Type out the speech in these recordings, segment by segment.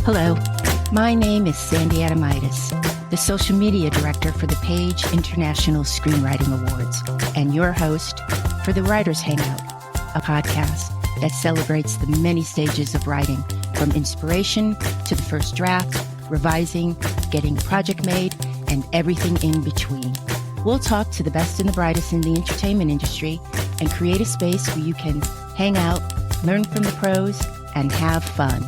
Hello, my name is Sandy Adomaitis, the social media director for the Page International Screenwriting Awards, and your host for the Writers Hangout, a podcast that celebrates the many stages of writing, from inspiration to the first draft, revising, getting a project made, and everything in between. We'll talk to the best and the brightest in the entertainment industry and create a space where you can hang out, learn from the pros, and have fun.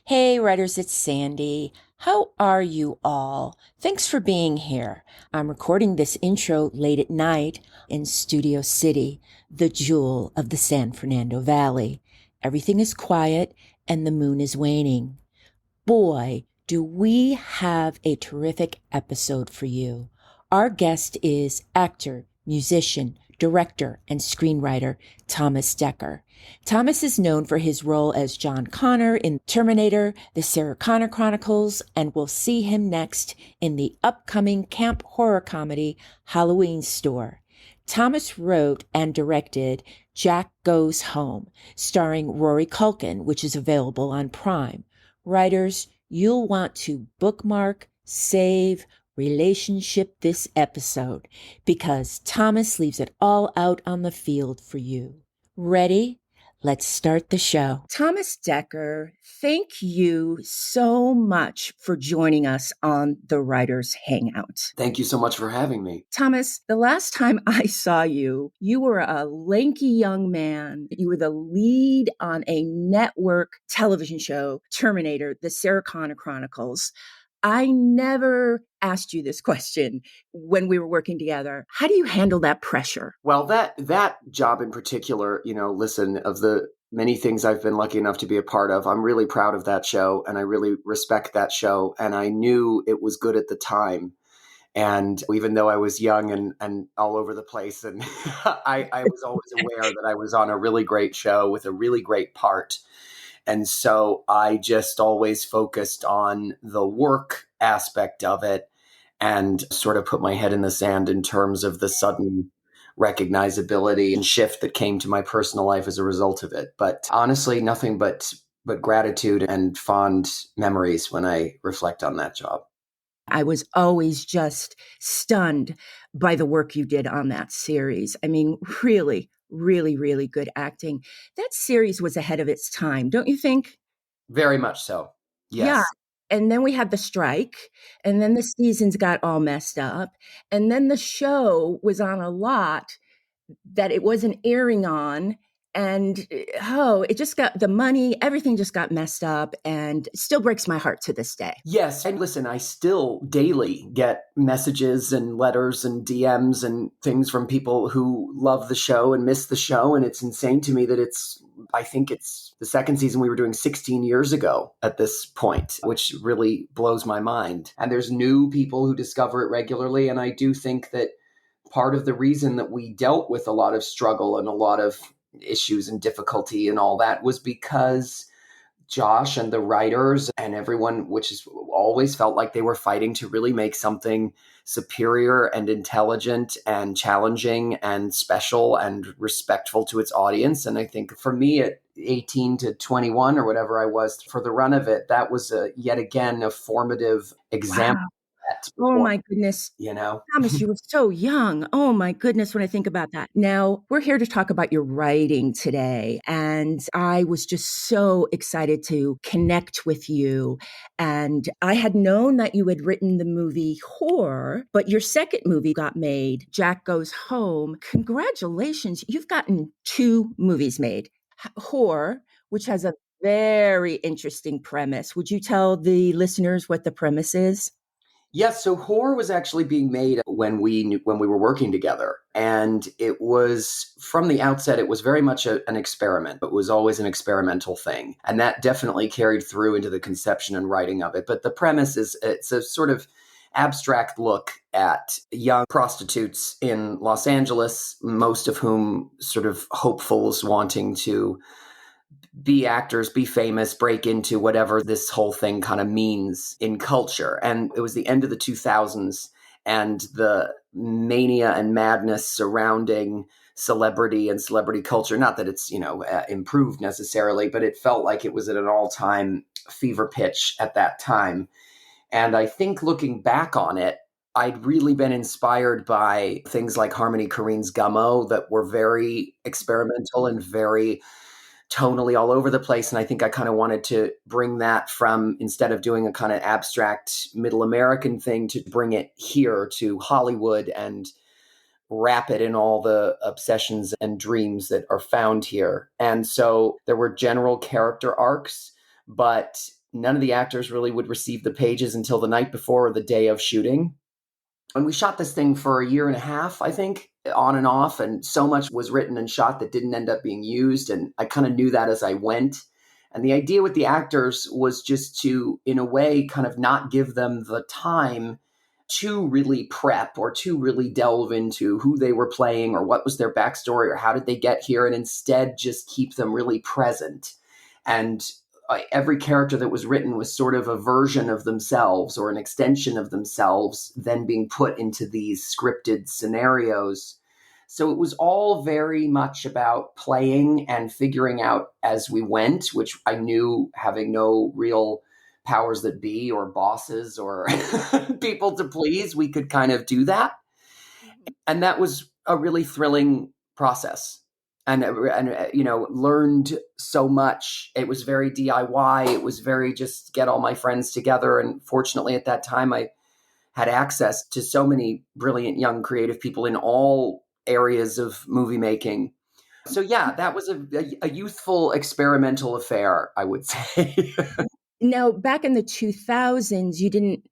Hey writers, it's Sandy. How are you all? Thanks for being here. I'm recording this intro late at night in Studio City, the jewel of the San Fernando Valley. Everything is quiet and the moon is waning. Boy, do we have a terrific episode for you. Our guest is actor, musician, director, and screenwriter Thomas Dekker. Thomas is known for his role as John Connor in Terminator, the Sarah Connor Chronicles, and we'll see him next in the upcoming camp horror comedy Halloween Store. Thomas wrote and directed Jack Goes Home, starring Rory Culkin, which is available on Prime. Writers, you'll want to bookmark, save, relationship this episode, because Thomas leaves it all out on the field for you. Ready? Let's start the show. Thomas Dekker, thank you so much for joining us on the Writers Hangout. Thank you so much for having me. Thomas, the last time I saw you, you were a lanky young man. You were the lead on a network television show, Terminator, the Sarah Connor Chronicles. I never asked you this question when we were working together. How do you handle that pressure? Well, that job in particular, listen, of the many things I've been lucky enough to be a part of, I'm really proud of that show and I really respect that show. And I knew it was good at the time. And even though I was young and all over the place, and I was always aware that I was on a really great show with a really great part. And so I just always focused on the work aspect of it and sort of put my head in the sand in terms of the sudden recognizability and shift that came to my personal life as a result of it. But honestly, nothing but gratitude and fond memories when I reflect on that job. I was always just stunned by the work you did on that series. I mean, really, really good acting. That series was ahead of its time, don't you think? Very much so. Yes. Yeah. And then we had the strike, and then the seasons got all messed up. And then the show was on a lot that it wasn't airing on. And it just got the money, everything just got messed up, and it still breaks my heart to this day. Yes. And listen, I still daily get messages and letters and DMs and things from people who love the show and miss the show. And it's insane to me that I think it's the second season we were doing 16 years ago at this point, which really blows my mind. And there's new people who discover it regularly. And I do think that part of the reason that we dealt with a lot of struggle and a lot of issues and difficulty and all that was because Josh and the writers and everyone, which is always felt like they were fighting to really make something superior and intelligent and challenging and special and respectful to its audience. And I think for me at 18 to 21 or whatever I was for the run of it, that was yet again a formative example. Wow. Oh my goodness. Thomas, you were so young. Oh my goodness, when I think about that. Now, we're here to talk about your writing today. And I was just so excited to connect with you. And I had known that you had written the movie Horror, but your second movie got made, Jack Goes Home. Congratulations. You've gotten 2 movies made. Horror, which has a very interesting premise. Would you tell the listeners what the premise is? Yes, so Horror was actually being made when we were working together. And it was, from the outset, it was very much an experiment. It was always an experimental thing. And that definitely carried through into the conception and writing of it. But the premise is, it's a sort of abstract look at young prostitutes in Los Angeles, most of whom sort of hopefuls wanting to be actors, be famous, break into whatever this whole thing kind of means in culture. And it was the end of the 2000s. and the mania and madness surrounding celebrity and celebrity culture. Not that it's, improved necessarily, but it felt like it was at an all-time fever pitch at that time. And I think looking back on it, I'd really been inspired by things like Harmony Korine's Gummo that were very experimental and very tonally all over the place. And I think I kind of wanted to bring that from, instead of doing a kind of abstract middle American thing, to bring it here to Hollywood and wrap it in all the obsessions and dreams that are found here. And so there were general character arcs, but none of the actors really would receive the pages until the night before or the day of shooting. And we shot this thing for a year and a half, I think, on and off. And so much was written and shot that didn't end up being used. And I kind of knew that as I went. And the idea with the actors was just to, in a way, kind of not give them the time to really prep or to really delve into who they were playing or what was their backstory or how did they get here, and instead just keep them really present. And every character that was written was sort of a version of themselves or an extension of themselves, then being put into these scripted scenarios. So it was all very much about playing and figuring out as we went, which I knew, having no real powers that be or bosses or people to please, we could kind of do that. And that was a really thrilling process. And learned so much. It was very DIY. It was very just get all my friends together. And fortunately, at that time, I had access to so many brilliant young creative people in all areas of movie making. So yeah, that was a youthful experimental affair, I would say. Now, back in the 2000s,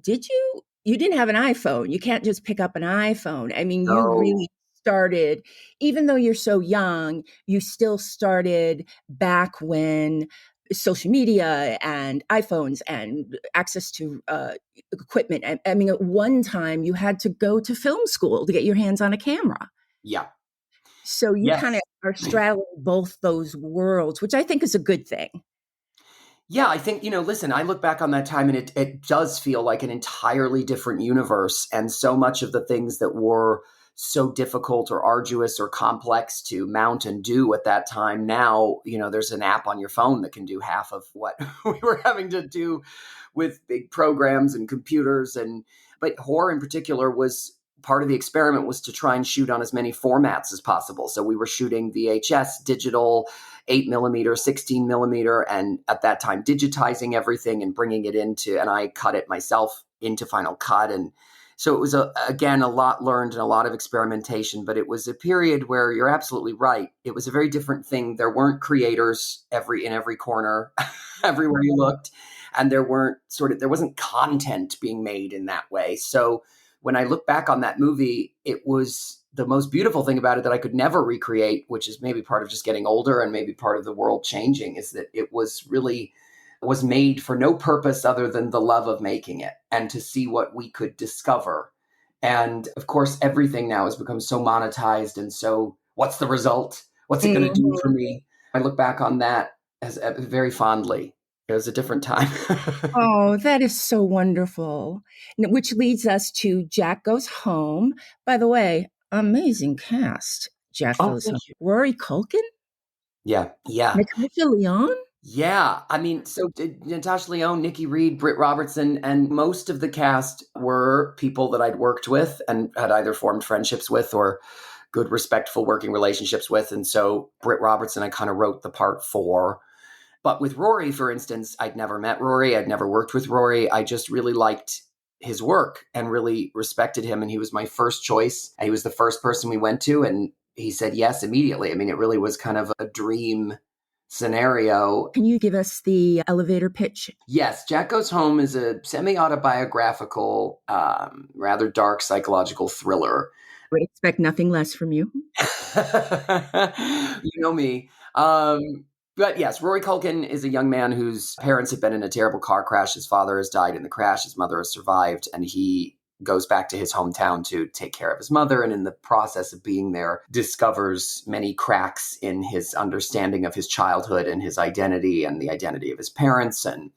did you? You didn't have an iPhone. You can't just pick up an iPhone. I mean, you really started, even though you're so young, you still started back when social media and iPhones and access to equipment. I mean, at one time you had to go to film school to get your hands on a camera. Yeah. So you kind of are straddling both those worlds, which I think is a good thing. Yeah, I think, listen, I look back on that time and it does feel like an entirely different universe. And so much of the things that were so difficult or arduous or complex to mount and do at that time, now, there's an app on your phone that can do half of what we were having to do with big programs and computers. But horror in particular was part of the experiment, was to try and shoot on as many formats as possible. So we were shooting VHS, digital, 8mm, 16mm, and at that time digitizing everything and bringing it and I cut it myself into Final Cut. And so it was, again, a lot learned and a lot of experimentation, but it was a period where you're absolutely right. It was a very different thing. There weren't creators in every corner, everywhere you looked, and there wasn't content being made in that way. So when I look back on that movie, it was the most beautiful thing about it that I could never recreate, which is maybe part of just getting older and maybe part of the world changing, is that it was made for no purpose other than the love of making it and to see what we could discover. And of course, everything now has become so monetized. And so what's the result? What's it going to do for me? I look back on that as very fondly. It was a different time. Oh, that is so wonderful. Which leads us to Jack Goes Home. By the way, amazing cast. Jack Goes Home. Rory Culkin? Yeah. Natasha Lyonne? Yeah. I mean, so Natasha Lyonne, Nikki Reed, Britt Robertson, and most of the cast were people that I'd worked with and had either formed friendships with or good, respectful working relationships with. And so Britt Robertson, I kind of wrote the part for. But with Rory, for instance, I'd never met Rory. I'd never worked with Rory. I just really liked his work and really respected him. And he was my first choice. He was the first person we went to, and he said yes immediately. I mean, it really was kind of a dream scenario. Can you give us the elevator pitch? Yes. Jack Goes Home is a semi-autobiographical, rather dark psychological thriller. I would expect nothing less from you. You know me. But yes, Rory Culkin is a young man whose parents have been in a terrible car crash. His father has died in the crash. His mother has survived. And he goes back to his hometown to take care of his mother. And in the process of being there, discovers many cracks in his understanding of his childhood and his identity and the identity of his parents. And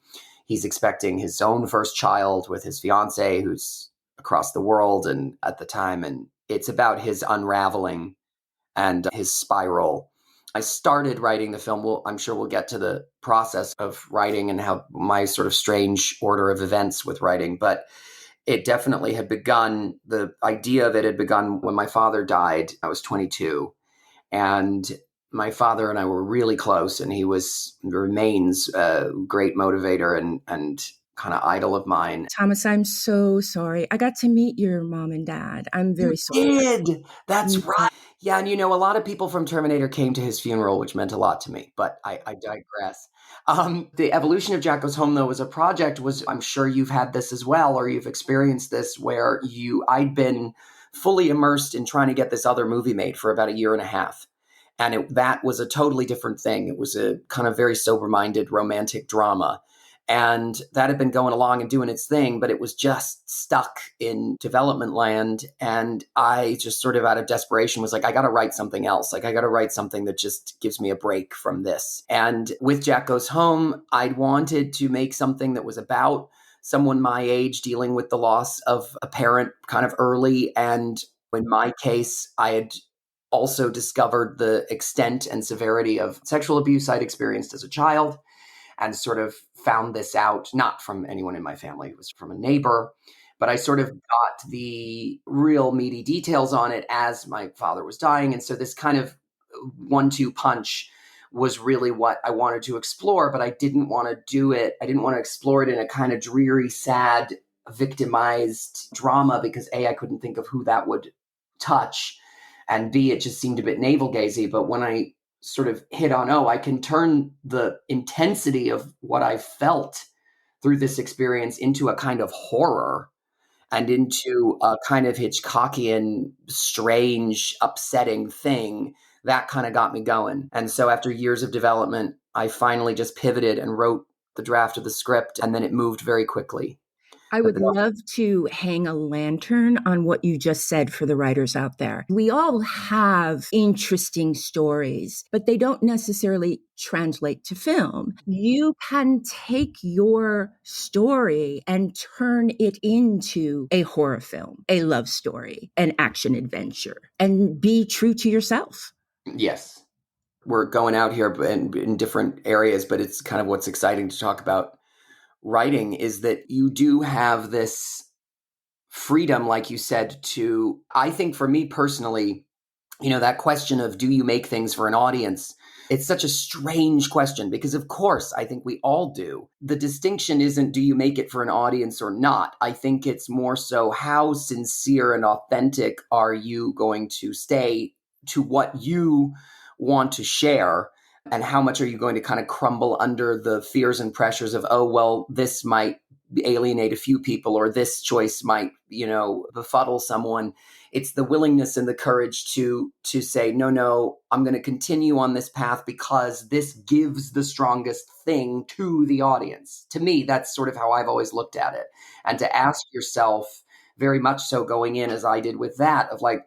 he's expecting his own first child with his fiance, who's across the world and at the time. And it's about his unraveling and his spiral. I started writing the film. I'm sure we'll get to the process of writing and how my sort of strange order of events with writing, but it definitely had begun. The idea of it had begun when my father died. I was 22, and my father and I were really close, and he remains a great motivator and kind of idol of mine. Thomas, I'm so sorry. I got to meet your mom and dad. I'm You very sorry. did. That's right. Yeah, and a lot of people from Terminator came to his funeral, which meant a lot to me, but I digress. The evolution of Jack Goes Home, though, was a project, I'm sure you've had this as well, or you've experienced this, where I'd been fully immersed in trying to get this other movie made for about a year and a half. And that was a totally different thing. It was a kind of very sober-minded romantic drama. And that had been going along and doing its thing, but it was just stuck in development land. And I just sort of out of desperation was like, I got to write something else. Like, I got to write something that just gives me a break from this. And with Jack Goes Home, I'd wanted to make something that was about someone my age dealing with the loss of a parent kind of early. And in my case, I had also discovered the extent and severity of sexual abuse I'd experienced as a child, and sort of found this out, not from anyone in my family, it was from a neighbor, but I sort of got the real meaty details on it as my father was dying. And so this kind of 1-2 punch was really what I wanted to explore, but I didn't want to do it. I didn't want to explore it in a kind of dreary, sad, victimized drama, because A, I couldn't think of who that would touch, and B, it just seemed a bit navel-gazy. But when I sort of hit on, I can turn the intensity of what I felt through this experience into a kind of horror and into a kind of Hitchcockian, strange, upsetting thing, that kind of got me going. And so after years of development, I finally just pivoted and wrote the draft of the script, and then it moved very quickly. I would love to hang a lantern on what you just said for the writers out there. We all have interesting stories, but they don't necessarily translate to film. You can take your story and turn it into a horror film, a love story, an action adventure, and be true to yourself. Yes. We're going out here in different areas, but it's kind of what's exciting to talk about writing, is that you do have this freedom, like you said, to, I think for me personally, that question of, do you make things for an audience? It's such a strange question, because of course, I think we all do. The distinction isn't, do you make it for an audience or not? I think it's more so, how sincere and authentic are you going to stay to what you want to share? And how much are you going to kind of crumble under the fears and pressures of, this might alienate a few people, or this choice might, befuddle someone. It's the willingness and the courage to say, no, I'm going to continue on this path because this gives the strongest thing to the audience. To me, that's sort of how I've always looked at it. And to ask yourself, very much so going in, as I did with that, of like,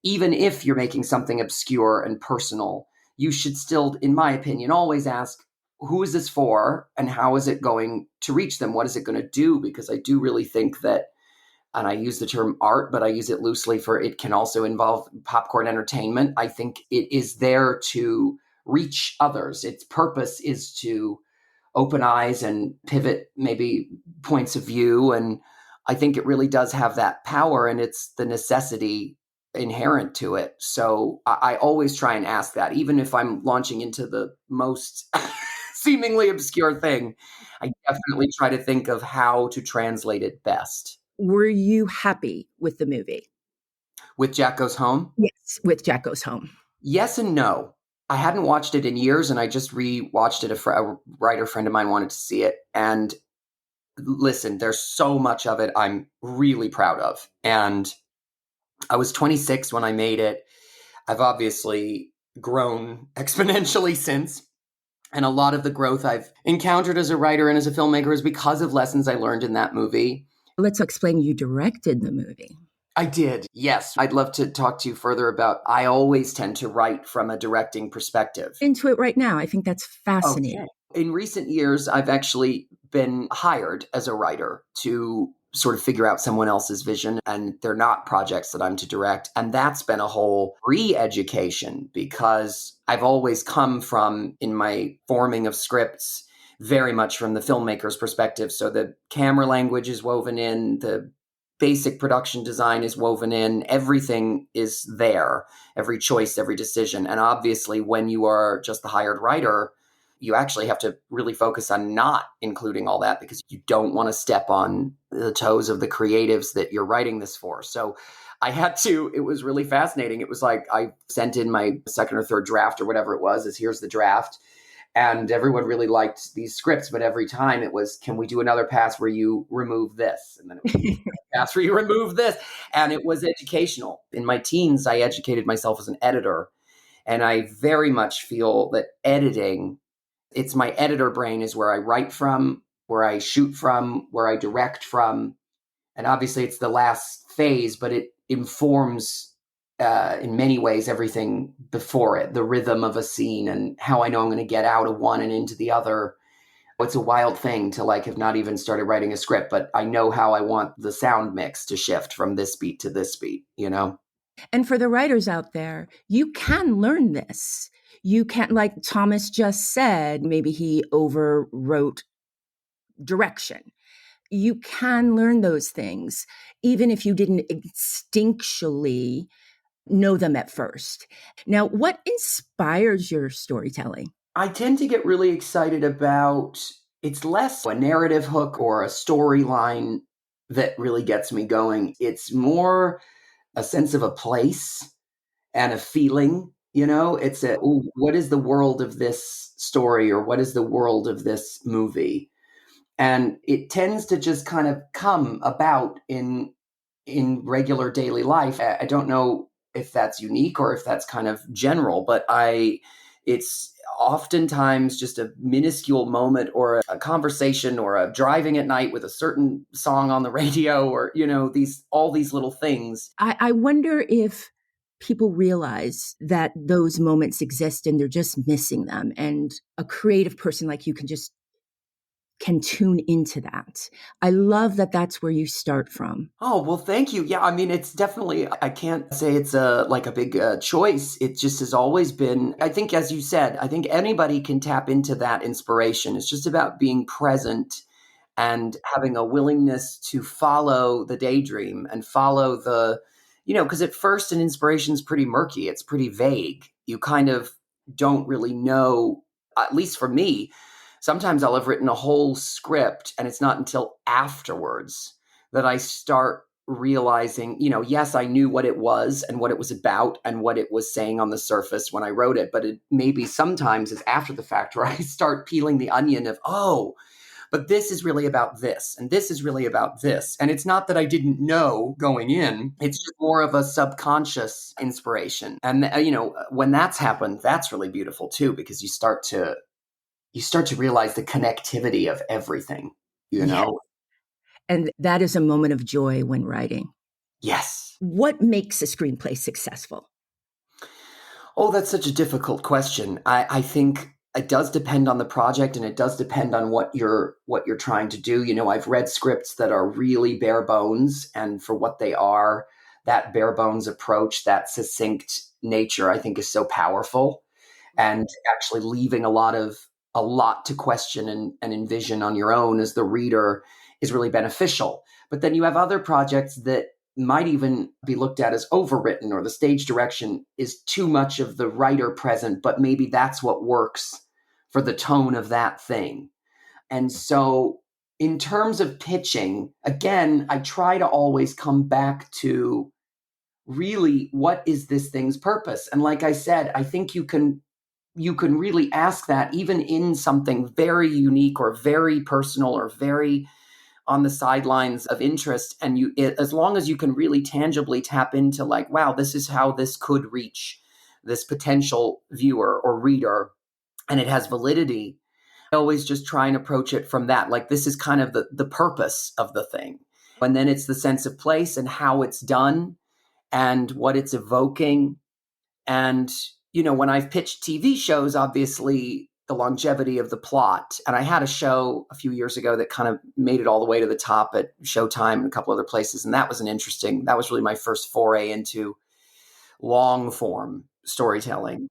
even if you're making something obscure and personal, you should still, in my opinion, always ask, who is this for and how is it going to reach them? What is it going to do? Because I do really think that, and I use the term art, but I use it loosely, for it can also involve popcorn entertainment. I think it is there to reach others. Its purpose is to open eyes and pivot maybe points of view. And I think it really does have that power, and it's the necessity inherent to it. So I always try and ask that, even if I'm launching into the most seemingly obscure thing, I definitely try to think of how to translate it best. Were you happy with the movie? With Jack Goes Home? Yes, with Jack Goes Home. Yes and no. I hadn't watched it in years, and I just re-watched it. A writer friend of mine wanted to see it. And listen, there's so much of it I'm really proud of. And I was 26 when I made it. I've obviously grown exponentially since. And a lot of the growth I've encountered as a writer and as a filmmaker is because of lessons I learned in that movie. Let's explain, you directed the movie. I did, yes. I'd love to talk to you further about, I always tend to write from a directing perspective. Into it right now. I think that's fascinating. Okay. In recent years, I've actually been hired as a writer to sort of figure out someone else's vision, and they're not projects that I'm to direct. And that's been a whole re-education, because I've always come from, in my forming of scripts, very much from the filmmaker's perspective. So the camera language is woven in, the basic production design is woven in, everything is there, every choice, every decision. And obviously, when you are just the hired writer, you actually have to really focus on not including all that, because you don't want to step on the toes of the creatives that you're writing this for. So I had to, it was really fascinating. It was like I sent in my second or third draft or whatever it was, as here's the draft. And everyone really liked these scripts, but every time it was, can we do another pass where you remove this? And then it was pass where you remove this. And it was educational. In my teens, I educated myself as an editor. And I very much feel that editing, it's my editor brain is where I write from, where I shoot from, where I direct from. And obviously it's the last phase, but it informs in many ways everything before it, the rhythm of a scene and how I know I'm going to get out of one and into the other. It's a wild thing to have not even started writing a script, but I know how I want the sound mix to shift from this beat to this beat, And for the writers out there, you can learn this. You can't, like Thomas just said, maybe he overwrote direction. You can learn those things, even if you didn't instinctually know them at first. Now, what inspires your storytelling? I tend to get really excited about, it's less a narrative hook or a storyline that really gets me going. It's more a sense of a place and a feeling, it's what is the world of this story, or what is the world of this movie? And it tends to just kind of come about in regular daily life. I don't know if that's unique or if that's kind of general, but it's oftentimes just a minuscule moment, or a conversation, or a driving at night with a certain song on the radio, or, all these little things. I wonder if people realize that those moments exist and they're just missing them. And a creative person like you can tune into that. I love that that's where you start from. Oh, well, thank you. Yeah, I mean, it's definitely, I can't say it's a big choice. It just has always been, I think, as you said, I think anybody can tap into that inspiration. It's just about being present and having a willingness to follow the daydream and follow the, because at first an inspiration is pretty murky. It's pretty vague. You kind of don't really know, at least for me. Sometimes I'll have written a whole script, and it's not until afterwards that I start realizing, yes, I knew what it was and what it was about and what it was saying on the surface when I wrote it. But it maybe sometimes is after the fact where I start peeling the onion of, oh, but this is really about this, and this is really about this. And it's not that I didn't know going in. It's just more of a subconscious inspiration. And, when that's happened, that's really beautiful too, because you start to realize the connectivity of everything, Yes. And that is a moment of joy when writing. Yes. What makes a screenplay successful? Oh, that's such a difficult question. I think it does depend on the project, and it does depend on what you're trying to do. I've read scripts that are really bare bones, and for what they are, that bare bones approach, that succinct nature, I think is so powerful, and actually leaving a lot to question and envision on your own as the reader is really beneficial. But then you have other projects that might even be looked at as overwritten, or the stage direction is too much of the writer present, but maybe that's what works for the tone of that thing. And so in terms of pitching, again, I try to always come back to really, what is this thing's purpose? And like I said, I think you can really ask that even in something very unique or very personal or very on the sidelines of interest. And as long as you can really tangibly tap into wow, this is how this could reach this potential viewer or reader, and it has validity, I always just try and approach it from that. This is kind of the purpose of the thing. And then it's the sense of place and how it's done and what it's evoking. And when I've pitched TV shows, obviously the longevity of the plot. And I had a show a few years ago that kind of made it all the way to the top at Showtime and a couple other places. And that was that was really my first foray into long form storytelling.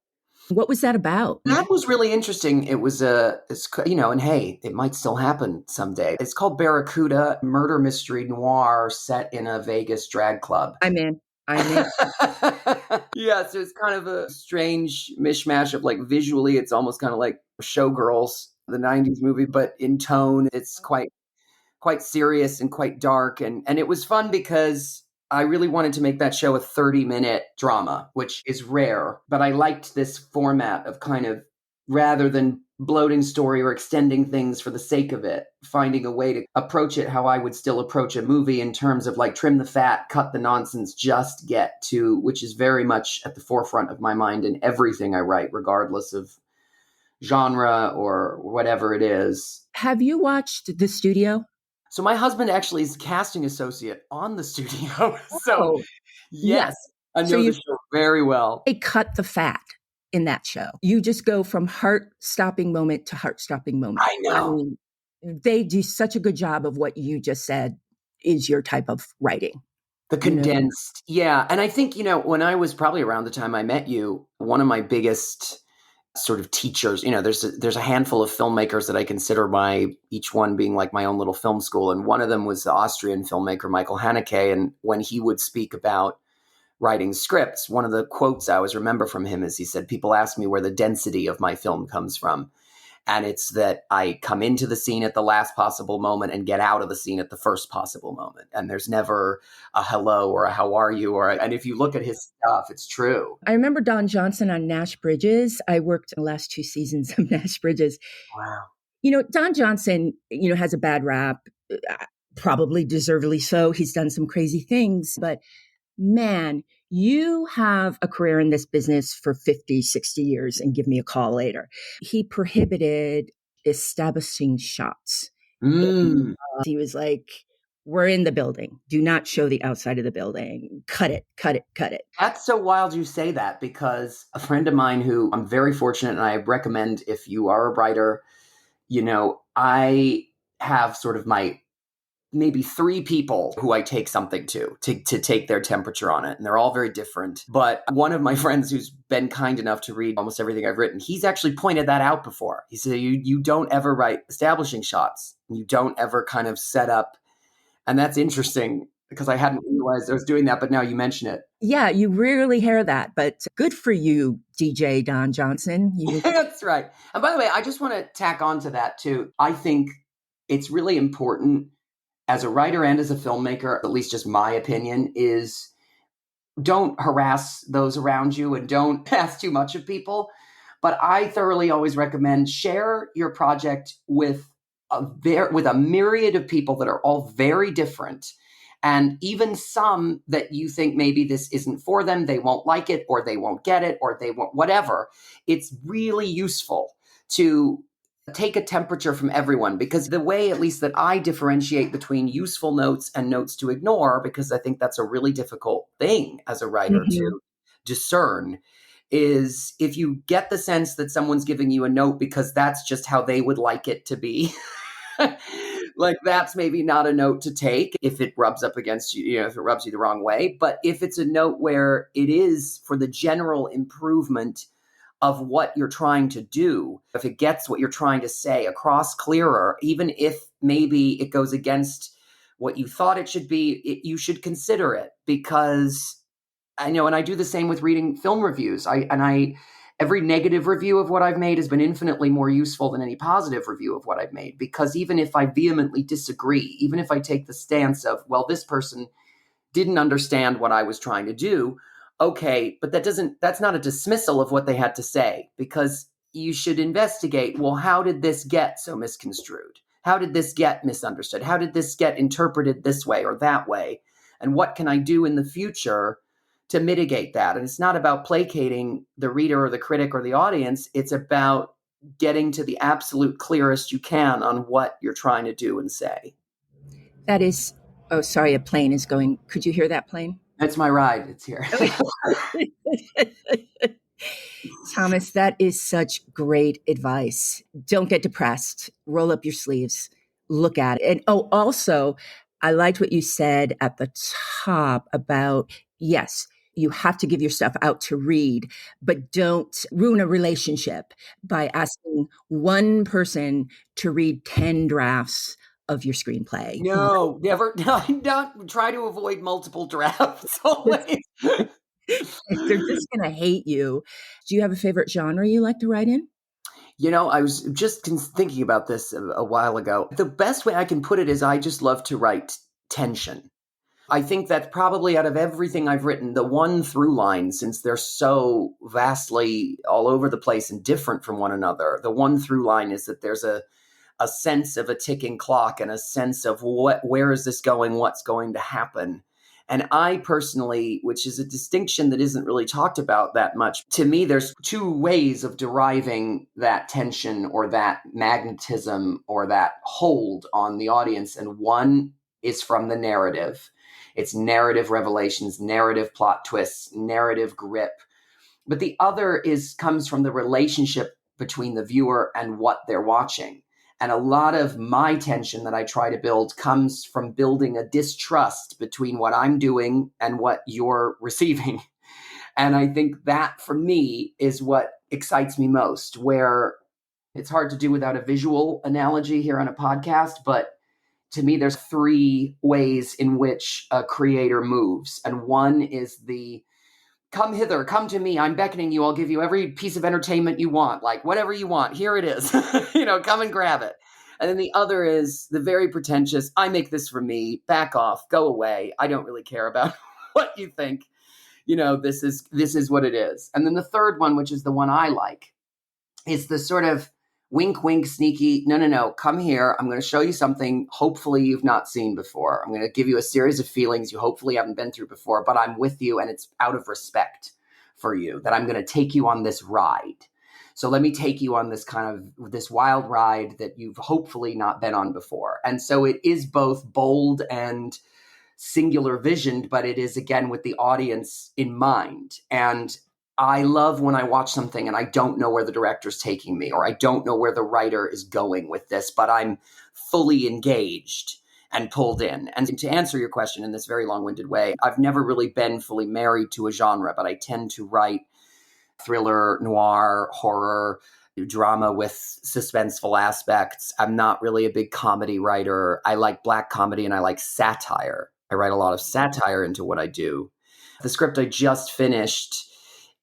What was that about? That was really interesting. It was and hey, it might still happen someday. It's called Barracuda, murder mystery noir set in a Vegas drag club. I'm in. Yeah, so it's kind of a strange mishmash of like visually, it's almost kind of like Showgirls, the 90s movie, but in tone, it's quite serious and quite dark. And it was fun because I really wanted to make that show a 30-minute drama, which is rare. But I liked this format of kind of, rather than bloating story or extending things for the sake of it, finding a way to approach it how I would still approach a movie in terms of like trim the fat, cut the nonsense, just get to, which is very much at the forefront of my mind in everything I write, regardless of genre or whatever it is. Have you watched The Studio? So my husband actually is casting associate on The Studio. So yes, I know the show very well. They cut the fat in that show. You just go from heart-stopping moment to heart-stopping moment. I know. mean, they do such a good job of what you just said is your type of writing. The condensed. Yeah. And I think, when I was probably around the time I met you, one of my biggest sort of teachers, there's a handful of filmmakers that I consider each one being like my own little film school. And one of them was the Austrian filmmaker, Michael Haneke. And when he would speak about writing scripts, one of the quotes I always remember from him is he said, people ask me where the density of my film comes from. And it's that I come into the scene at the last possible moment and get out of the scene at the first possible moment. And there's never a hello or a how are you? And if you look at his stuff, it's true. I remember Don Johnson on Nash Bridges. I worked the last 2 seasons of Nash Bridges. Wow. Don Johnson, has a bad rap, probably deservedly so. He's done some crazy things, but man, you have a career in this business for 50, 60 years and give me a call later. He prohibited establishing shots. He was like, we're in the building. Do not show the outside of the building. Cut it, cut it, cut it. That's so wild you say that, because a friend of mine who I'm very fortunate, and I recommend if you are a writer, I have sort of my maybe 3 people who I take something to take their temperature on it. And they're all very different. But one of my friends who's been kind enough to read almost everything I've written, he's actually pointed that out before. He said, you don't ever write establishing shots. You don't ever kind of set up. And that's interesting because I hadn't realized I was doing that, but now you mention it. Yeah, you rarely hear that, but good for you, DJ Don Johnson. That's right. And by the way, I just want to tack on to that too. I think it's really important as a writer and as a filmmaker, at least just my opinion, is don't harass those around you and don't ask too much of people. But I thoroughly always recommend share your project with a myriad of people that are all very different. And even some that you think maybe this isn't for them, they won't like it, or they won't get it, or they won't, whatever. It's really useful to take a temperature from everyone, because the way, at least that I differentiate between useful notes and notes to ignore, because I think that's a really difficult thing as a writer to discern, is if you get the sense that someone's giving you a note because that's just how they would like it to be, like that's maybe not a note to take if it rubs up against you, if it rubs you the wrong way. But if it's a note where it is for the general improvement of what you're trying to do, if it gets what you're trying to say across clearer, even if maybe it goes against what you thought it should be, you should consider it. Because I know, and I do the same with reading film reviews. Every negative review of what I've made has been infinitely more useful than any positive review of what I've made. Because even if I vehemently disagree, even if I take the stance of, well, this person didn't understand what I was trying to do, okay, but that's not a dismissal of what they had to say, because you should investigate, well, how did this get so misconstrued? How did this get misunderstood? How did this get interpreted this way or that way? And what can I do in the future to mitigate that? And it's not about placating the reader or the critic or the audience. It's about getting to the absolute clearest you can on what you're trying to do and say. That is, oh, sorry, a plane is going. Could you hear that plane? That's my ride. It's here. Thomas, that is such great advice. Don't get depressed. Roll up your sleeves. Look at it. And oh, also, I liked what you said at the top about, yes, you have to give your stuff out to read, but don't ruin a relationship by asking one person to read 10 drafts of your screenplay. No, never. No, don't try to avoid multiple drafts always. They're just going to hate you. Do you have a favorite genre you like to write in? I was just thinking about this a while ago. The best way I can put it is I just love to write tension. I think that probably out of everything I've written, the one through line, since they're so vastly all over the place and different from one another, the one through line is that there's a sense of a ticking clock and a sense of where is this going, what's going to happen. And I personally, which is a distinction that isn't really talked about that much, to me, there's two ways of deriving that tension or that magnetism or that hold on the audience. And one is from the narrative. It's narrative revelations, narrative plot twists, narrative grip. But the other comes from the relationship between the viewer and what they're watching. And a lot of my tension that I try to build comes from building a distrust between what I'm doing and what you're receiving. And I think that for me is what excites me most, where it's hard to do without a visual analogy here on a podcast, but to me, there's three ways in which a creator moves. And one is the come hither, come to me, I'm beckoning you, I'll give you every piece of entertainment you want, like whatever you want, here it is, come and grab it. And then the other is the very pretentious, I make this for me, back off, go away, I don't really care about what you think, this is what it is. And then the third one, which is the one I like, is the sort of wink, wink, sneaky, no, come here. I'm going to show you something hopefully you've not seen before. I'm going to give you a series of feelings you hopefully haven't been through before, but I'm with you and it's out of respect for you that I'm going to take you on this ride. So let me take you on this this wild ride that you've hopefully not been on before. And so it is both bold and singular visioned, but it is again with the audience in mind. And I love when I watch something and I don't know where the director's taking me, or I don't know where the writer is going with this, but I'm fully engaged and pulled in. And to answer your question in this very long-winded way, I've never really been fully married to a genre, but I tend to write thriller, noir, horror, drama with suspenseful aspects. I'm not really a big comedy writer. I like black comedy and I like satire. I write a lot of satire into what I do. The script I just finished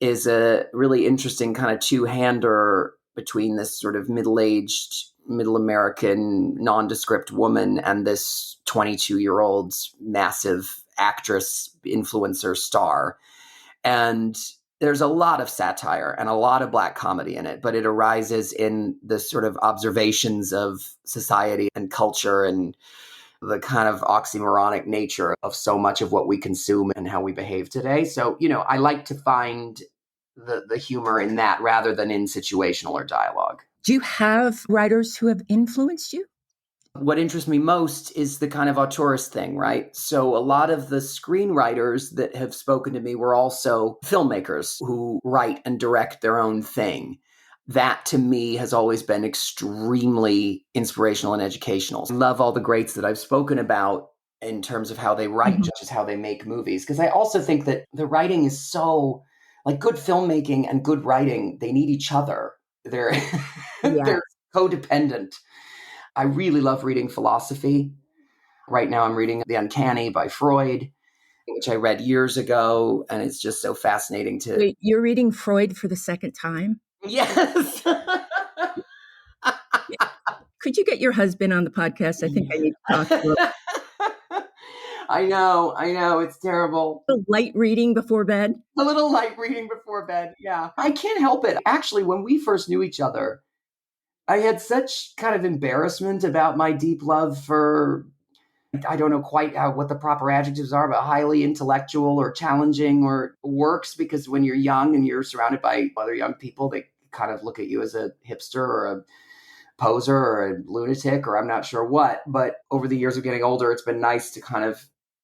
is a really interesting kind of two-hander between this sort of middle-aged, middle American nondescript woman and this 22-year-old massive actress, influencer star. And there's a lot of satire and a lot of black comedy in it, but it arises in the sort of observations of society and culture and the kind of oxymoronic nature of so much of what we consume and how we behave today. So, I like to find the humor in that rather than in situational or dialogue. Do you have writers who have influenced you? What interests me most is the kind of auteurist thing, right? So a lot of the screenwriters that have spoken to me were also filmmakers who write and direct their own thing. That to me has always been extremely inspirational and educational. I love all the greats that I've spoken about in terms of how they write, just as how they make movies. Because I also think that the writing is so, like good filmmaking and good writing, they need each other. They're they're codependent. I really love reading philosophy. Right now I'm reading The Uncanny by Freud, which I read years ago. And it's just so fascinating to... Wait, you're reading Freud for the second time? Yes. Could you get your husband on the podcast? I think I need to talk to him. I know. It's terrible. A light reading before bed? A little light reading before bed, yeah. I can't help it. Actually, when we first knew each other, I had such kind of embarrassment about my deep love for, I don't know quite what the proper adjectives are, but highly intellectual or challenging or works, because when you're young and you're surrounded by other young people, they kind of look at you as a hipster or a poser or a lunatic or I'm not sure what. But over the years of getting older, it's been nice to kind of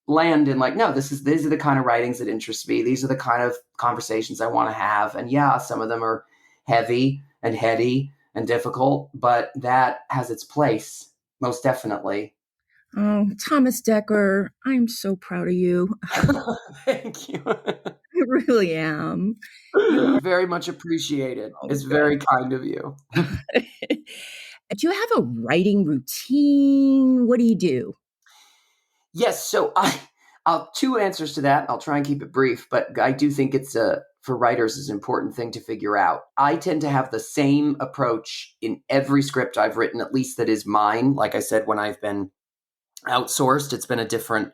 land in like, no, these are the kind of writings that interest me. These are the kind of conversations I want to have. And yeah, some of them are heavy and heady and difficult, but that has its place, most definitely. Oh, Thomas Dekker, I'm so proud of you. Thank you. I really am. You're Very much appreciated. oh, It's very kind of you. good. Do you have a writing routine? What do you do? Yes, so I'll two answers to that. I'll try and keep it brief, but I do think it's for writers is an important thing to figure out. I tend to have the same approach in every script I've written, at least that is mine. Like I said, when I've been outsourced, it's been a different.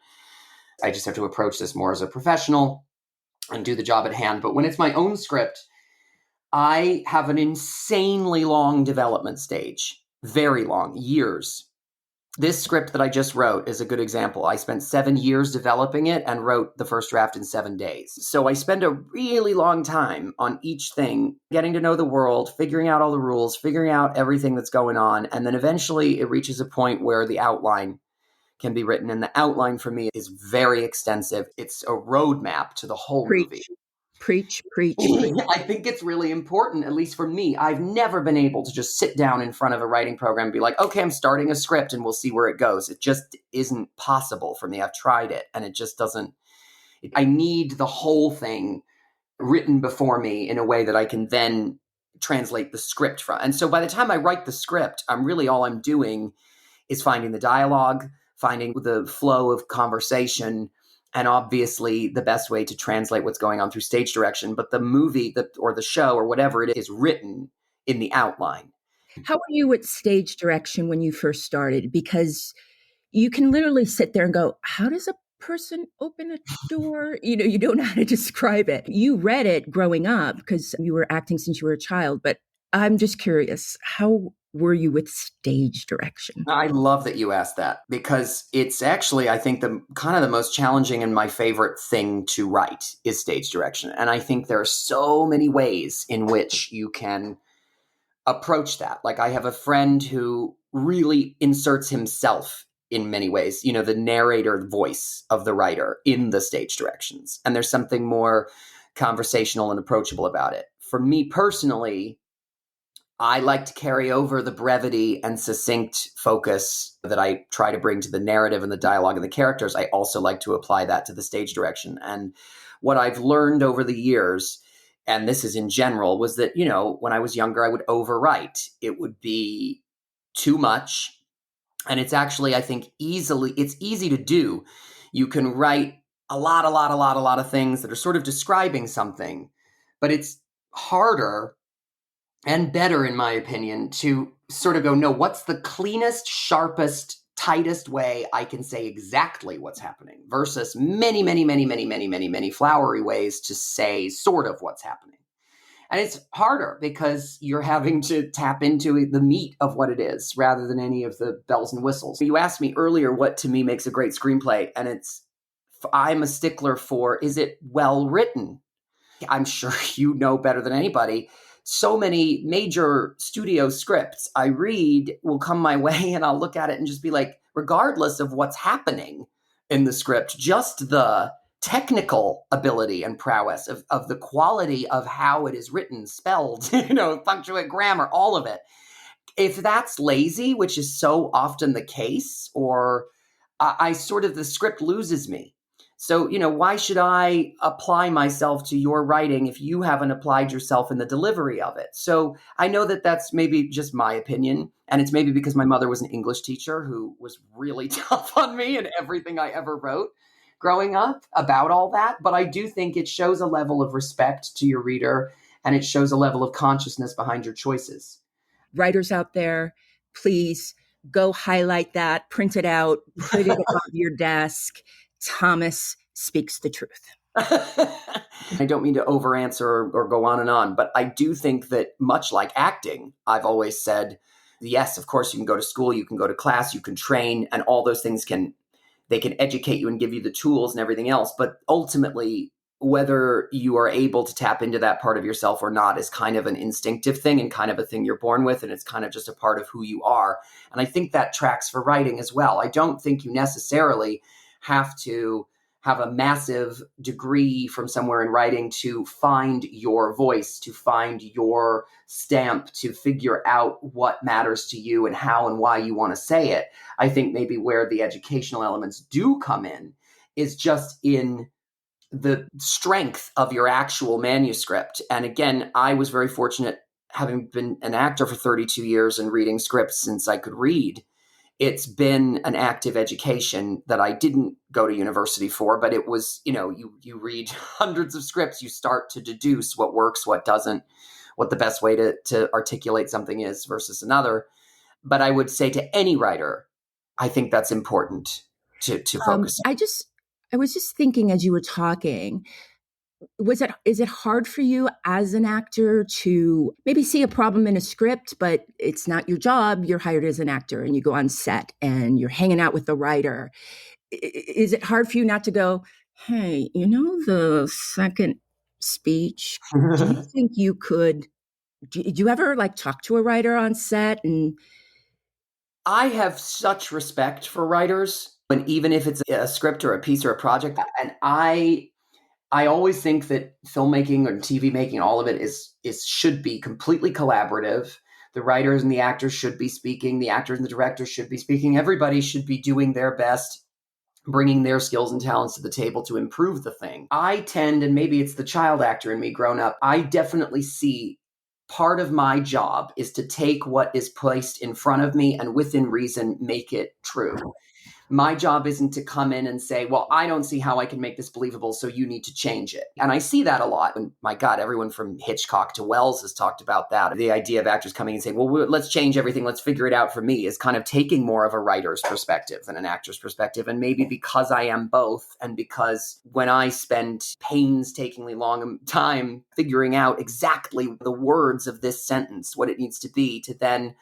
I just have to approach this more as a professional and do the job at hand. But when it's my own script, I have an insanely long development stage, very long, years. This script that I just wrote is a good example. I spent 7 years developing it and wrote the first draft in 7 days. So I spend a really long time on each thing, getting to know the world, figuring out all the rules, figuring out everything that's going on. And then eventually it reaches a point where the outline can be written. And the outline for me is very extensive. It's a roadmap to the whole movie. Preach, preach, preach. I think it's really important, at least for me. I've never been able to just sit down in front of a writing program and be like, okay, I'm starting a script and we'll see where it goes. It just isn't possible for me. I've tried it and it just doesn't. I need the whole thing written before me in a way that I can then translate the script from. And so by the time I write the script, all I'm doing is finding the dialogue, finding the flow of conversation, and obviously the best way to translate what's going on through stage direction. But the movie or the show or whatever it is written in the outline. How were you with stage direction when you first started? Because you can literally sit there and go, how does a person open a door? You don't know how to describe it. You read it growing up because you were acting since you were a child, but I'm just curious, how were you with stage direction? I love that you asked that because it's actually, I think, the kind of the most challenging and my favorite thing to write is stage direction. And I think there are so many ways in which you can approach that. Like I have a friend who really inserts himself in many ways, the narrator voice of the writer in the stage directions. And there's something more conversational and approachable about it. For me personally, I like to carry over the brevity and succinct focus that I try to bring to the narrative and the dialogue and the characters. I also like to apply that to the stage direction. And what I've learned over the years, and this is in general, was that, when I was younger, I would overwrite. It would be too much. And it's actually, I think, it's easy to do. You can write a lot of things that are sort of describing something, but it's harder and better, in my opinion, to sort of go, no, what's the cleanest, sharpest, tightest way I can say exactly what's happening versus many, many, many, many, many, many, many flowery ways to say sort of what's happening. And it's harder because you're having to tap into the meat of what it is rather than any of the bells and whistles. You asked me earlier what to me makes a great screenplay, and I'm a stickler for, is it well written? I'm sure you know better than anybody. So many major studio scripts I read will come my way and I'll look at it and just be like, regardless of what's happening in the script, just the technical ability and prowess of the quality of how it is written, spelled, punctuate, grammar, all of it. If that's lazy, which is so often the case, or I sort of, the script loses me. So, why should I apply myself to your writing if you haven't applied yourself in the delivery of it? So I know that that's maybe just my opinion. And it's maybe because my mother was an English teacher who was really tough on me and everything I ever wrote growing up about all that. But I do think it shows a level of respect to your reader and it shows a level of consciousness behind your choices. Writers out there, please go highlight that, print it out, put it above your desk. Thomas speaks the truth. I don't mean to over-answer or go on and on, but I do think that much like acting, I've always said, yes, of course, you can go to school, you can go to class, you can train, and all those things can educate you and give you the tools and everything else. But ultimately, whether you are able to tap into that part of yourself or not is kind of an instinctive thing and kind of a thing you're born with. And it's kind of just a part of who you are. And I think that tracks for writing as well. I don't think you necessarily have to have a massive degree from somewhere in writing to find your voice, to find your stamp, to figure out what matters to you and how and why you want to say it. I think maybe where the educational elements do come in is just in the strength of your actual manuscript. And again, I was very fortunate, having been an actor for 32 years and reading scripts since I could read. It's been an active education that I didn't go to university for, but it was, you read hundreds of scripts, you start to deduce what works, what doesn't, what the best way to articulate something is versus another. But I would say to any writer, I think that's important to focus on. I was just thinking as you were talking, is it hard for you as an actor to maybe see a problem in a script, but it's not your job? You're hired as an actor and you go on set and you're hanging out with the writer. Is it hard for you not to go, hey, the second speech, do you think you could, do you ever like talk to a writer on set? And I have such respect for writers, and even if it's a script or a piece or a project, and I always think that filmmaking or TV making, all of it should be completely collaborative. The writers and the actors should be speaking. The actors and the directors should be speaking. Everybody should be doing their best, bringing their skills and talents to the table to improve the thing. I tend, and maybe it's the child actor in me grown up, I definitely see part of my job is to take what is placed in front of me and within reason, make it true. My job isn't to come in and say, well, I don't see how I can make this believable, so you need to change it. And I see that a lot. And my God, everyone from Hitchcock to Wells has talked about that. The idea of actors coming and saying, well, let's change everything, let's figure it out for me, is kind of taking more of a writer's perspective than an actor's perspective. And maybe because I am both, and because when I spend painstakingly long time figuring out exactly the words of this sentence, what it needs to be, to then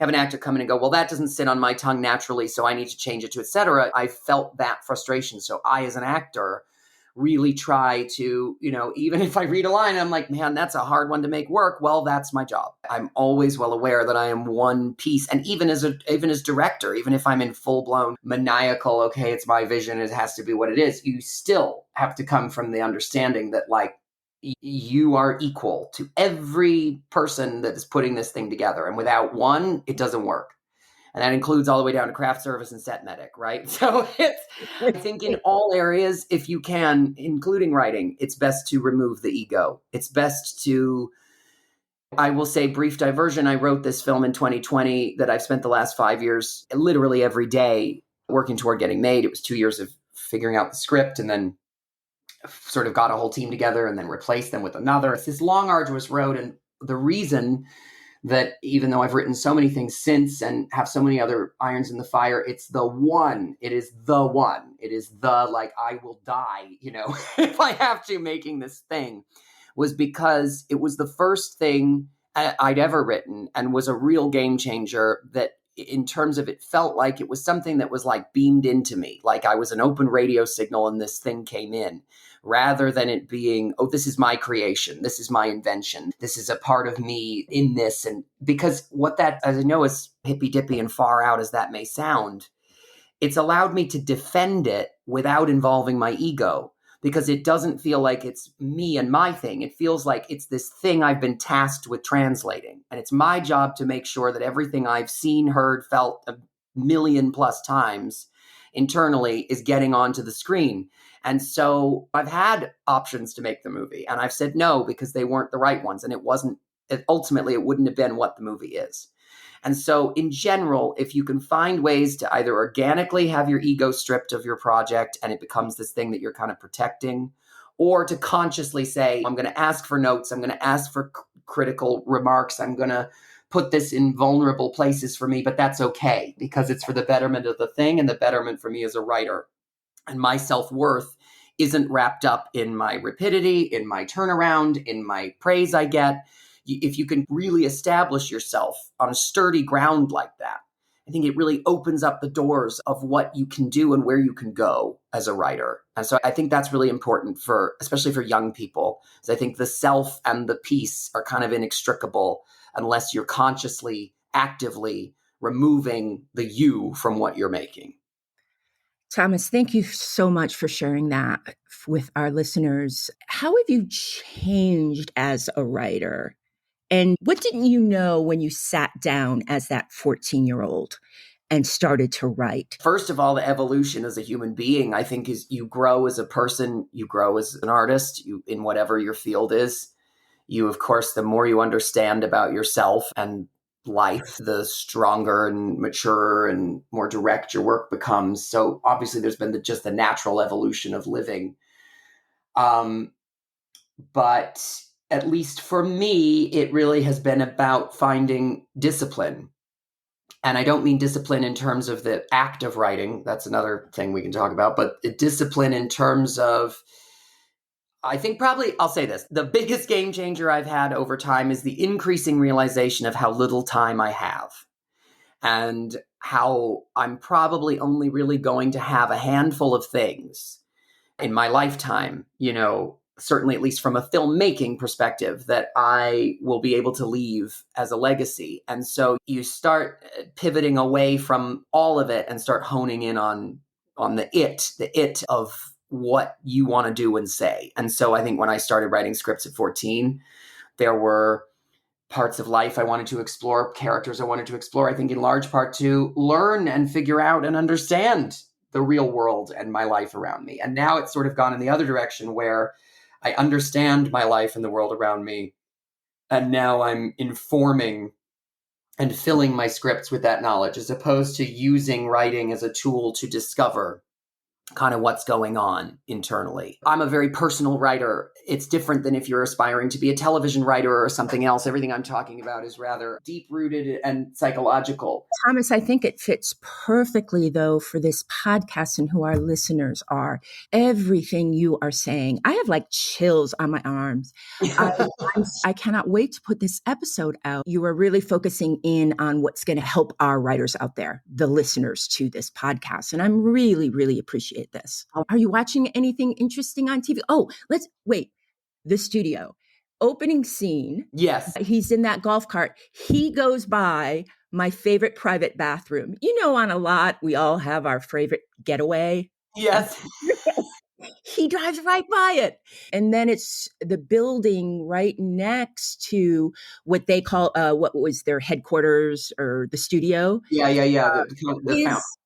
have an actor come in and go, well, that doesn't sit on my tongue naturally, so I need to change it to, et cetera. I felt that frustration. So I, as an actor, really try to, even if I read a line, I'm like, man, that's a hard one to make work. Well, that's my job. I'm always well aware that I am one piece. And even as director, even if I'm in full blown maniacal, okay, it's my vision, it has to be what it is, you still have to come from the understanding that you are equal to every person that is putting this thing together. And without one, it doesn't work. And that includes all the way down to craft service and set medic, right? So I think in all areas, if you can, including writing, it's best to remove the ego. It's best to, I will say, brief diversion. I wrote this film in 2020 that I've spent the last 5 years, literally every day, working toward getting made. It was 2 years of figuring out the script and then sort of got a whole team together and then replaced them with another. It's this long, arduous road. And the reason that, even though I've written so many things since and have so many other irons in the fire, it's the one. It is the one. It is the, I will die, if I have to, making this thing, was because it was the first thing I'd ever written and was a real game changer that, in terms of, it felt like it was something that was beamed into me, like I was an open radio signal and this thing came in, rather than it being, oh, this is my creation, this is my invention, this is a part of me in this. And because what that, as I know, as hippy dippy and far out as that may sound, it's allowed me to defend it without involving my ego, because it doesn't feel like it's me and my thing. It feels like it's this thing I've been tasked with translating. And it's my job to make sure that everything I've seen, heard, felt 1,000,000+ times internally is getting onto the screen. And so I've had options to make the movie, and I've said no because they weren't the right ones. And ultimately it wouldn't have been what the movie is. And so in general, if you can find ways to either organically have your ego stripped of your project and it becomes this thing that you're kind of protecting, or to consciously say, I'm going to ask for notes, I'm going to ask for critical remarks, I'm going to put this in vulnerable places for me, but that's okay because it's for the betterment of the thing and the betterment for me as a writer. And my self-worth isn't wrapped up in my rapidity, in my turnaround, in my praise I get. If you can really establish yourself on a sturdy ground like that, I think it really opens up the doors of what you can do and where you can go as a writer. And so I think that's really important especially for young people. So I think the self and the piece are kind of inextricable unless you're consciously, actively removing the you from what you're making. Thomas, thank you so much for sharing that with our listeners. How have you changed as a writer? And what didn't you know when you sat down as that 14-year-old and started to write? First of all, the evolution as a human being, I think, is you grow as a person, you grow as an artist, you in whatever your field is. You, of course, the more you understand about yourself and life, the stronger and maturer and more direct your work becomes. So obviously there's been just the natural evolution of living. But at least for me, it really has been about finding discipline. And I don't mean discipline in terms of the act of writing. That's another thing we can talk about. But discipline in terms of, I think probably, I'll say this, the biggest game changer I've had over time is the increasing realization of how little time I have. And how I'm probably only really going to have a handful of things in my lifetime, certainly at least from a filmmaking perspective, that I will be able to leave as a legacy. And so you start pivoting away from all of it and start honing in on the it of what you want to do and say. And so I think when I started writing scripts at 14, there were parts of life I wanted to explore, characters I wanted to explore, I think in large part to learn and figure out and understand the real world and my life around me. And now it's sort of gone in the other direction where I understand my life and the world around me. And now I'm informing and filling my scripts with that knowledge, as opposed to using writing as a tool to discover kind of what's going on internally. I'm a very personal writer. It's different than if you're aspiring to be a television writer or something else. Everything I'm talking about is rather deep-rooted and psychological. Thomas, I think it fits perfectly, though, for this podcast and who our listeners are. Everything you are saying, I have like chills on my arms. I cannot wait to put this episode out. You are really focusing in on what's going to help our writers out there, the listeners to this podcast. And I'm really, really appreciate this. Are you watching anything interesting on TV? Oh, let's wait. The studio. Opening scene. Yes. He's in that golf cart. He goes by my favorite private bathroom. On a lot, we all have our favorite getaway. Yes. He drives right by it. And then it's the building right next to what they call, what was their headquarters or the studio. Yeah.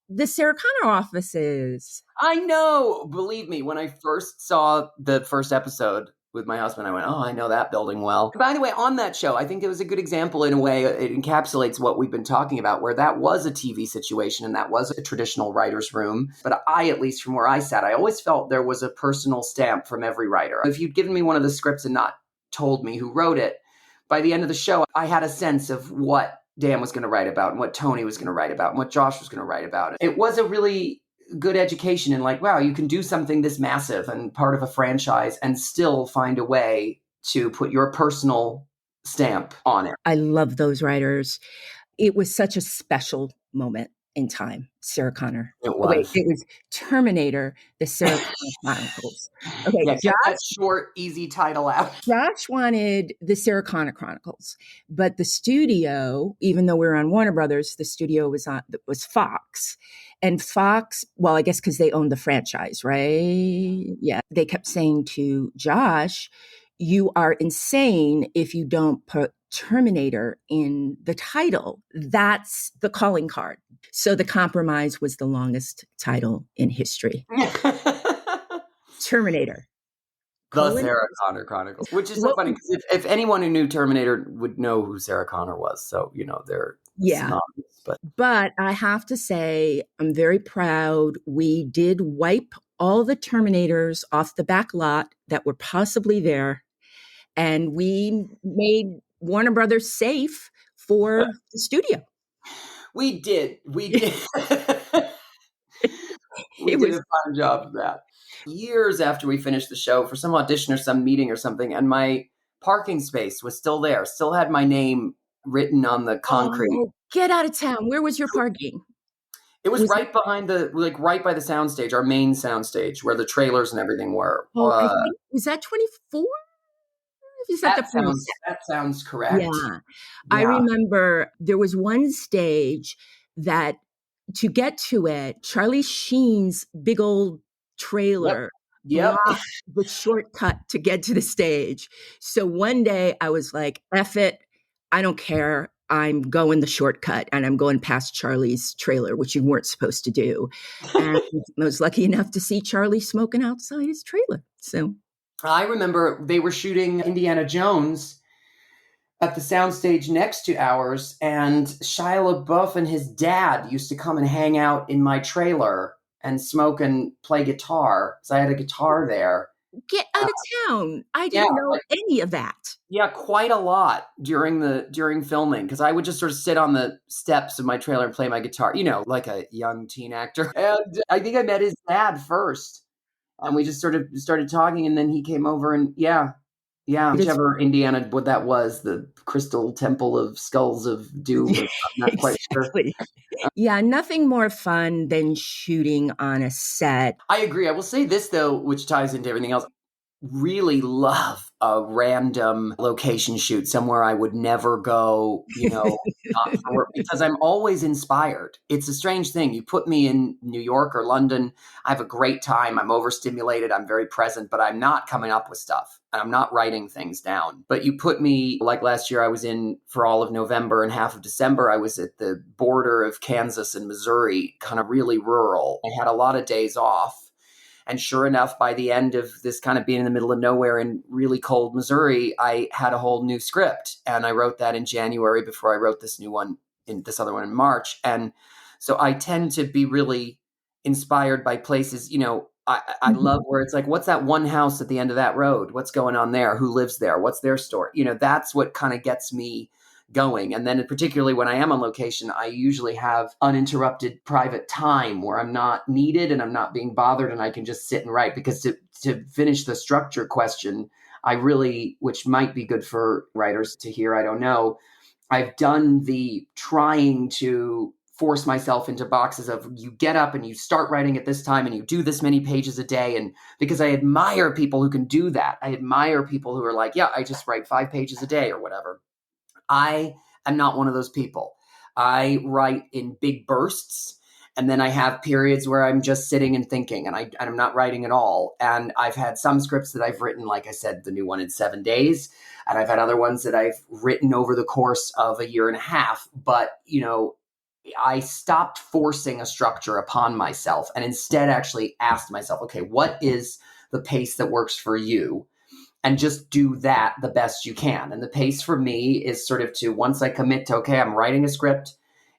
The Sarah Connor offices. I know. Believe me, when I first saw the first episode with my husband, I went, oh, I know that building well. By the way, on that show, I think it was a good example in a way. It encapsulates what we've been talking about, where that was a TV situation and that was a traditional writer's room. But I, at least from where I sat, I always felt there was a personal stamp from every writer. If you'd given me one of the scripts and not told me who wrote it, by the end of the show, I had a sense of what Dan was going to write about and what Tony was going to write about and what Josh was going to write about. It was a really good education in like, wow, you can do something this massive and part of a franchise and still find a way to put your personal stamp on it. I love those writers. It was such a special moment in time, Sarah Connor. It was. It was Terminator, the Sarah Connor Chronicles. Okay, yeah, Josh, that short, easy title out. Josh wanted the Sarah Connor Chronicles, but the studio, even though we were on Warner Brothers, the studio was Fox. And Fox, well, I guess because they owned the franchise, right? Yeah, they kept saying to Josh, you are insane if you don't put Terminator in the title. That's the calling card. So the compromise was the longest title in history. Terminator. The Sarah Connor Chronicles, which is so funny because if anyone who knew Terminator would know who Sarah Connor was. So, they're synonymous. But I have to say, I'm very proud. We did wipe all the Terminators off the back lot that were possibly there. And we made Warner Brothers safe for the studio. We did. We did a fine job of that. Years after we finished the show, for some audition or some meeting or something, and my parking space was still there, still had my name written on the concrete. Oh, get out of town. Where was your parking? It was right behind right by the soundstage, our main soundstage, where the trailers and everything were. Was that 24? Is that sounds correct. Yeah. I remember there was one stage that to get to it, Charlie Sheen's big old trailer Yep. blocked the shortcut to get to the stage. So one day I was like, F it, I don't care. I'm going the shortcut and I'm going past Charlie's trailer, which you weren't supposed to do. And I was lucky enough to see Charlie smoking outside his trailer. So I remember they were shooting Indiana Jones at the soundstage next to ours, and Shia LaBeouf and his dad used to come and hang out in my trailer and smoke and play guitar. So I had a guitar there. Get out of town. I didn't know any of that. Yeah, quite a lot during filming, because I would just sort of sit on the steps of my trailer and play my guitar, like a young teen actor. And I think I met his dad first, and we just sort of started talking, and then he came over, and whichever Indiana, what that was, the Crystal Temple of Skulls of Doom. I'm not quite sure. Yeah, nothing more fun than shooting on a set. I agree. I will say this, though, which ties into everything else. Really love a random location shoot somewhere I would never go, not for work, because I'm always inspired. It's a strange thing. You put me in New York or London, I have a great time. I'm overstimulated. I'm very present, but I'm not coming up with stuff. And I'm not writing things down. But you put me, like last year, I was in for all of November and half of December. I was at the border of Kansas and Missouri, kind of really rural. I had a lot of days off. And sure enough, by the end of this kind of being in the middle of nowhere in really cold Missouri, I had a whole new script. And I wrote that in January before I wrote this other one in March. And so I tend to be really inspired by places, I love where it's like, what's that one house at the end of that road? What's going on there? Who lives there? What's their story? That's what kind of gets me going. And then particularly when I am on location, I usually have uninterrupted private time where I'm not needed and I'm not being bothered, and I can just sit and write. Because to finish the structure question, I really, which might be good for writers to hear, I don't know, I've done the trying to force myself into boxes of, you get up and you start writing at this time and you do this many pages a day. And because I admire people who can do that. I admire people who are like, yeah, I just write 5 pages a day or whatever. I am not one of those people. I write in big bursts, and then I have periods where I'm just sitting and thinking, and I'm not writing at all. And I've had some scripts that I've written, like I said, the new one in 7 days, and I've had other ones that I've written over the course of a year and a half. But, I stopped forcing a structure upon myself and instead actually asked myself, okay, what is the pace that works for you? And just do that the best you can. And the pace for me is sort of to, once I commit to, okay, I'm writing a script,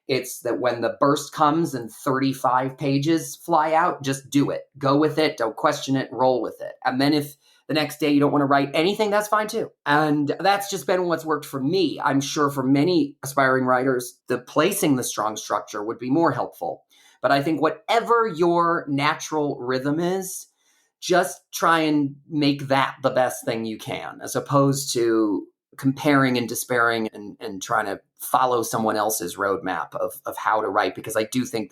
it's that when the burst comes and 35 pages fly out, just do it. Go with it. Don't question it. Roll with it. And then if the next day you don't want to write anything, that's fine too. And that's just been what's worked for me. I'm sure for many aspiring writers, placing the strong structure would be more helpful. But I think whatever your natural rhythm is, just try and make that the best thing you can, as opposed to comparing and despairing and trying to follow someone else's roadmap of how to write. Because I do think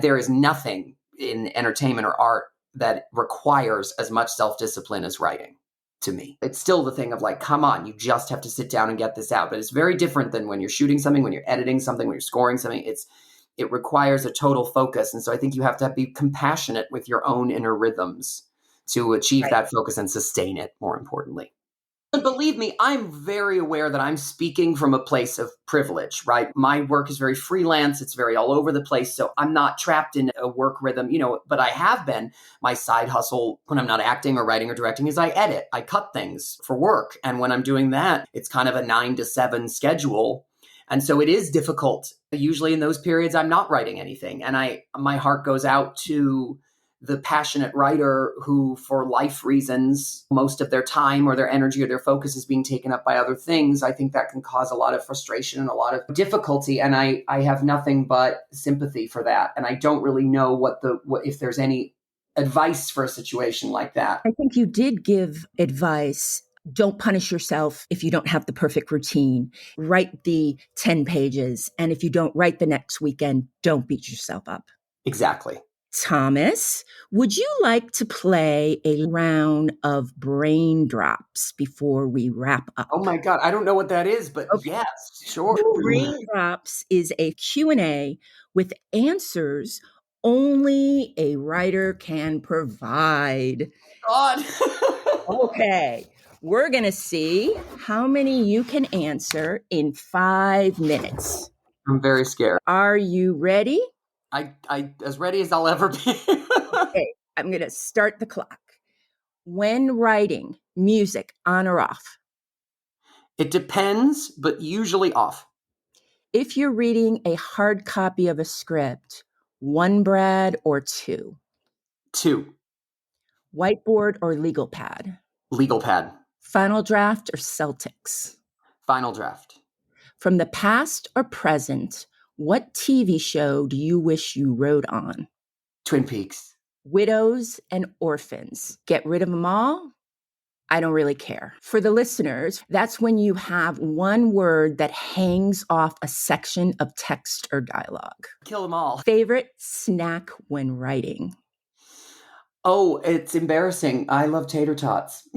there is nothing in entertainment or art that requires as much self-discipline as writing, to me. It's still the thing of like, come on, you just have to sit down and get this out. But it's very different than when you're shooting something, when you're editing something, when you're scoring something. It requires a total focus. And so I think you have to be compassionate with your own inner rhythms to achieve that focus and sustain it, more importantly. And believe me, I'm very aware that I'm speaking from a place of privilege, right? My work is very freelance. It's very all over the place. So I'm not trapped in a work rhythm, but I have been. My side hustle when I'm not acting or writing or directing is I edit. I cut things for work. And when I'm doing that, it's kind of a 9 to 7 schedule. And so it is difficult. Usually in those periods, I'm not writing anything. And my heart goes out to the passionate writer who, for life reasons, most of their time or their energy or their focus is being taken up by other things. I think that can cause a lot of frustration and a lot of difficulty. And I have nothing but sympathy for that. And I don't really know what if there's any advice for a situation like that. I think you did give advice. Don't punish yourself if you don't have the perfect routine. Write the 10 pages. And if you don't write the next weekend, don't beat yourself up. Exactly. Thomas, would you like to play a round of brain drops before we wrap up? Oh my God, I don't know what that is, but okay. Yes, sure. Brain drops is a Q&A with answers only a writer can provide. God. Okay, we're going to see how many you can answer in 5 minutes. I'm very scared. Are you ready? I as ready as I'll ever be. Okay, I'm going to start the clock. When writing, music on or off? It depends, but usually off. If you're reading a hard copy of a script, 1 Brad or 2? 2. Whiteboard or legal pad? Legal pad. Final draft or Celtics? Final draft. From the past or present, what TV show do you wish you wrote on? Twin Peaks. Widows and orphans. Get rid of them all? I don't really care. For the listeners, that's when you have one word that hangs off a section of text or dialogue. Kill them all. Favorite snack when writing? Oh, it's embarrassing. I love tater tots.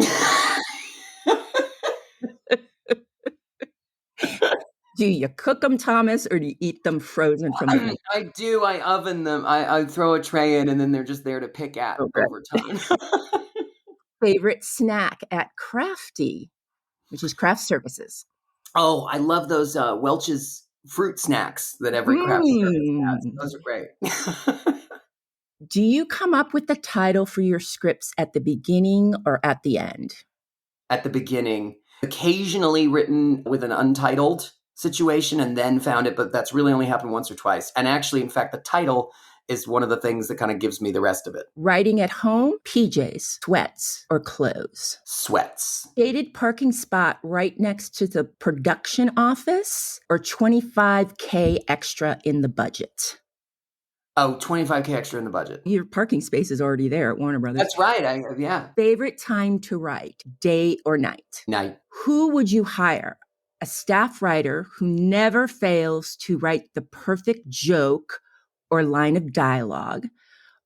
Do you cook them, Thomas, or do you eat them frozen from the I do. I oven them. I throw a tray in, and then they're just there to pick at over time. Favorite snack at Crafty, which is craft services? Oh, I love those Welch's fruit snacks that every craft service has. Those are great. Do you come up with the title for your scripts at the beginning or at the end? At the beginning. Occasionally written with an untitled situation and then found it, but that's really only happened once or twice. And actually, in fact, the title is one of the things that kind of gives me the rest of it. Writing at home, PJs, sweats, or clothes? Sweats. Gated parking spot right next to the production office or $25K extra in the budget? Oh, $25K extra in the budget. Your parking space is already there at Warner Brothers. That's right. Yeah. Favorite time to write, day or night? Night. Who would you hire? A staff writer who never fails to write the perfect joke or line of dialogue,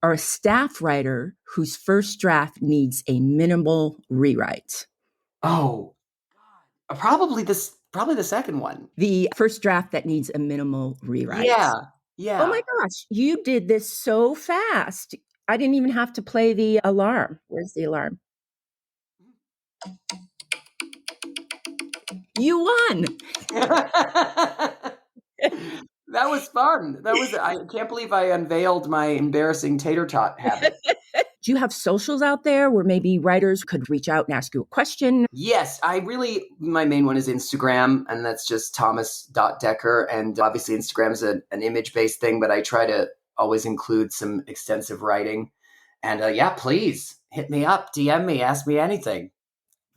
or a staff writer whose first draft needs a minimal rewrite? Oh, probably the second one. The first draft that needs a minimal rewrite. Yeah. Oh my gosh, you did this so fast. I didn't even have to play the alarm. Where's the alarm? You won. That was fun. I can't believe I unveiled my embarrassing tater tot habit. Do you have socials out there where maybe writers could reach out and ask you a question? Yes, my main one is Instagram, and that's just Thomas.Dekker. And obviously Instagram is an image-based thing, but I try to always include some extensive writing. And please hit me up, DM me, ask me anything.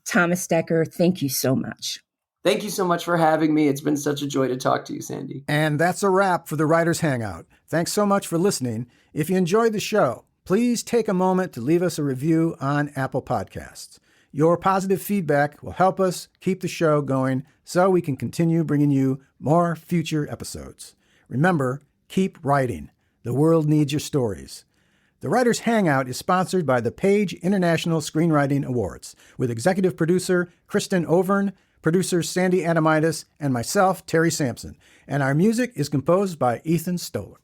Thomas Dekker, thank you so much. Thank you so much for having me. It's been such a joy to talk to you, Sandy. And that's a wrap for the Writers Hangout. Thanks so much for listening. If you enjoyed the show, please take a moment to leave us a review on Apple Podcasts. Your positive feedback will help us keep the show going so we can continue bringing you more future episodes. Remember, keep writing. The world needs your stories. The Writers Hangout is sponsored by the Page International Screenwriting Awards with executive producer Kristin Overn, producer Sandy Adomaitis, and myself, Terry Sampson. And our music is composed by Ethan Stoller.